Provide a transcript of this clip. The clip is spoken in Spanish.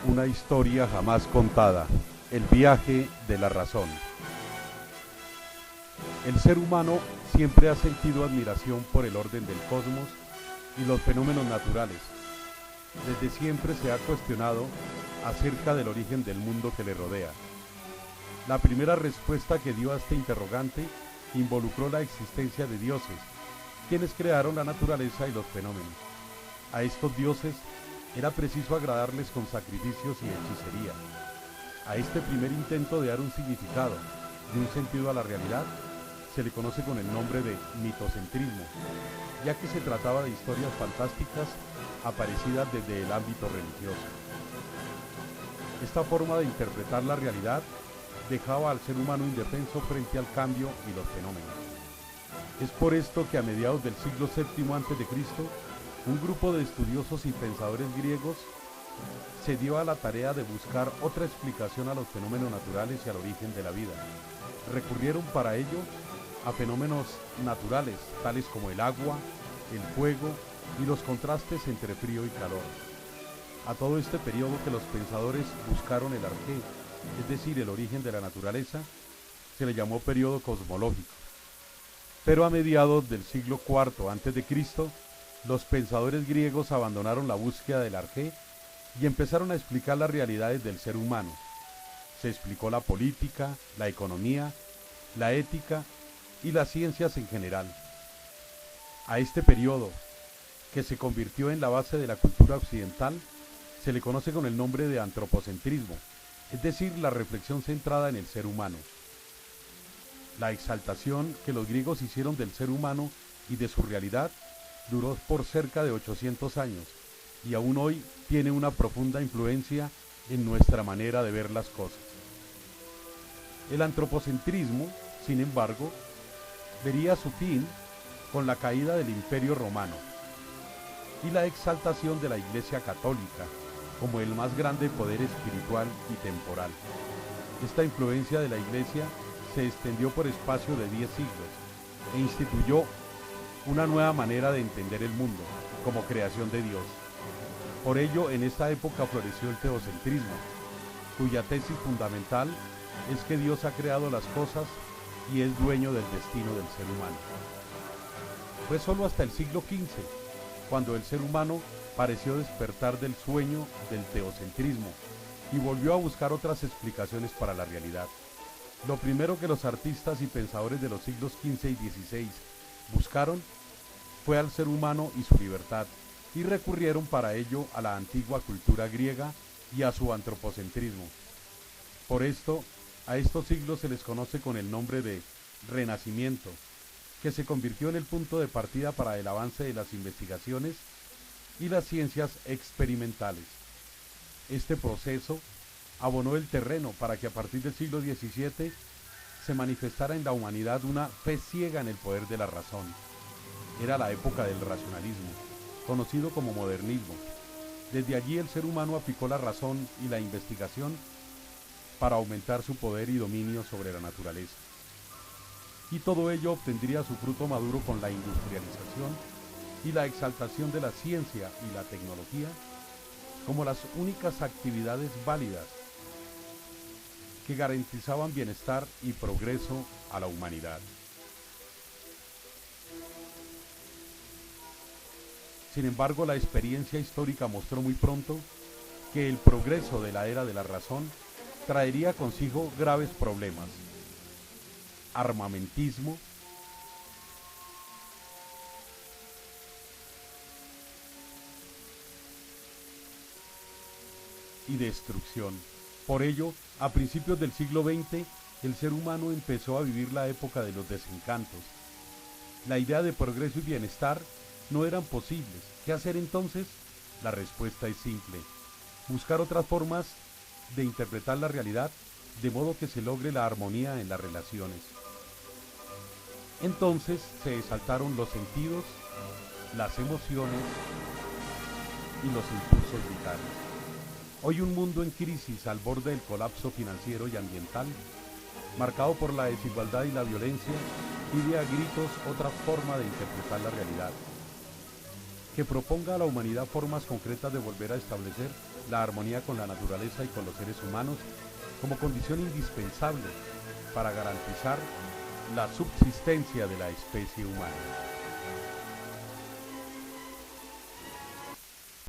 Una historia jamás contada, el viaje de la razón. El ser humano siempre ha sentido admiración por el orden del cosmos y los fenómenos naturales. Desde siempre se ha cuestionado acerca del origen del mundo que le rodea. La primera respuesta que dio a este interrogante involucró la existencia de dioses, quienes crearon la naturaleza y los fenómenos. A estos dioses era preciso agradarles con sacrificios y hechicería. A este primer intento de dar un significado y un sentido a la realidad se le conoce con el nombre de mitocentrismo, ya que se trataba de historias fantásticas aparecidas desde el ámbito religioso. Esta forma de interpretar la realidad dejaba al ser humano indefenso frente al cambio y los fenómenos. Es por esto que a mediados del siglo VII a.C., un grupo de estudiosos y pensadores griegos se dio a la tarea de buscar otra explicación a los fenómenos naturales y al origen de la vida. Recurrieron para ello a fenómenos naturales, tales como el agua, el fuego y los contrastes entre frío y calor. A todo este periodo que los pensadores buscaron el arjé, es decir, el origen de la naturaleza, se le llamó periodo cosmológico. Pero a mediados del siglo IV a.C., los pensadores griegos abandonaron la búsqueda del arjé y empezaron a explicar las realidades del ser humano. Se explicó la política, la economía, la ética y las ciencias en general. A este periodo, que se convirtió en la base de la cultura occidental, se le conoce con el nombre de antropocentrismo, es decir, la reflexión centrada en el ser humano. La exaltación que los griegos hicieron del ser humano y de su realidad duró por cerca de 800 años y aún hoy tiene una profunda influencia en nuestra manera de ver las cosas. El antropocentrismo, sin embargo, vería su fin con la caída del Imperio Romano y la exaltación de la Iglesia Católica como el más grande poder espiritual y temporal. Esta influencia de la Iglesia se extendió por espacio de 10 siglos e instituyó una nueva manera de entender el mundo, como creación de Dios. Por ello, en esta época floreció el teocentrismo, cuya tesis fundamental es que Dios ha creado las cosas y es dueño del destino del ser humano. Fue solo hasta el siglo XV, cuando el ser humano pareció despertar del sueño del teocentrismo y volvió a buscar otras explicaciones para la realidad. Lo primero que los artistas y pensadores de los siglos XV y XVI buscaron fue al ser humano y su libertad, y recurrieron para ello a la antigua cultura griega y a su antropocentrismo. Por esto, a estos siglos se les conoce con el nombre de Renacimiento, que se convirtió en el punto de partida para el avance de las investigaciones y las ciencias experimentales. Este proceso abonó el terreno para que a partir del siglo XVII se manifestara en la humanidad una fe ciega en el poder de la razón. Era la época del racionalismo, conocido como modernismo. Desde allí el ser humano aplicó la razón y la investigación para aumentar su poder y dominio sobre la naturaleza. Y todo ello obtendría su fruto maduro con la industrialización y la exaltación de la ciencia y la tecnología como las únicas actividades válidas que garantizaban bienestar y progreso a la humanidad. Sin embargo, la experiencia histórica mostró muy pronto que el progreso de la era de la razón traería consigo graves problemas: armamentismo, y destrucción. Por ello, a principios del siglo XX, el ser humano empezó a vivir la época de los desencantos. La idea de progreso y bienestar no eran posibles. ¿Qué hacer entonces? La respuesta es simple: buscar otras formas de interpretar la realidad de modo que se logre la armonía en las relaciones. Entonces se exaltaron los sentidos, las emociones y los impulsos vitales. Hoy un mundo en crisis al borde del colapso financiero y ambiental, marcado por la desigualdad y la violencia, pide a gritos otra forma de interpretar la realidad, que proponga a la humanidad formas concretas de volver a establecer la armonía con la naturaleza y con los seres humanos como condición indispensable para garantizar la subsistencia de la especie humana.